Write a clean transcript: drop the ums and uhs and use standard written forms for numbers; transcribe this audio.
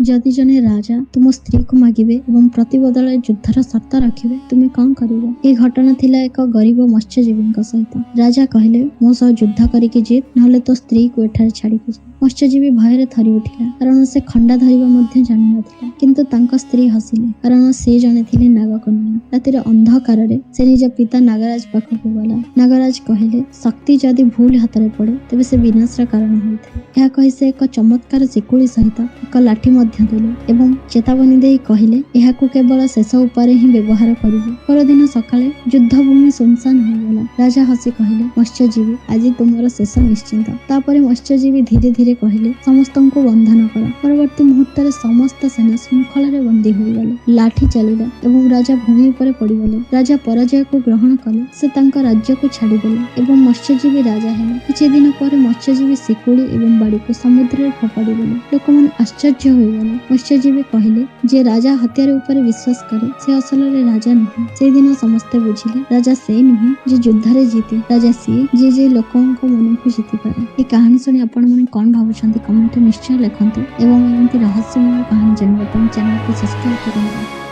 जदि जने राजा तुम स्त्री को मागिबे एवं प्रति बदले युद्धर शर्त रखिबे तुमे कौन करिवो। ए घटना थिला एक गरीब मत्स्यजीवी सहित। राजा कहले मो सह युद्ध करिके जीत नहले तो स्त्री को एठारे छाड़िके जा। मत्स्यजीवी भୟରେ थरी उठिला कारण से खंडा धरिबा मध्ये जानि नथिला किंतु तांका स्त्री हसिले कारण से जने थिले नागकन्या। रातिर अंधकार रे से निज पिता नागराज पाखकु गला। नागराज कहले शक्ति जदि भूल हातरे पड़े तेबे से विनाशर कारण होइଥାଏ। ଏହା कहि से एक चमत्कार शिकुली सहित एक लाठी मध्य देले एवं चेतावनी देई कहले एहाकु केवल शेष उपारे ही व्यवहार करिबो। परदिन सकाळे युद्धभूमि सुनसान हो गला। राजा हसी कहले मत्स्यजीवी आज तुमर शेष निश्चिंत। तापरे मत्स्यजीवी धीरे धीरे कहले समस्तंको बंधन कर। परवर्ती मुहूर्त रे समस्त सेना श्रृंखला रे बंदी हो गले। लाठी चलिला एवं राजा भूमि ऊपर पड़िगले। राजा पराजय को ग्रहण कले से तांका राज्य को छाड़ी देले एवं मत्स्यजीवी राजा हेले। किछि दिन पर मत्स्यजीवी शिकुली एवं बाड़ी को समुद्र रे फोपाड़ी देले। लोकमान आश्चर्य हो गले। मत्स्यजीवी कहले जे राजा हत्यार ऊपर विश्वास करे से असल रे राजा नहीं। से दिन समस्त बुझिले राजा से नहीं जे युद्ध रे जीते। राजा से जे लोकंको मन को जीति पारे। ए कहानी सुनी आपण माने कोन भाबुछंती कमेंट रे निश्चय लिखंतु एवं एमंती रहस्यमय कहानी जानबा ପାଇଁ चैनल को सब्सक्राइब करंतु।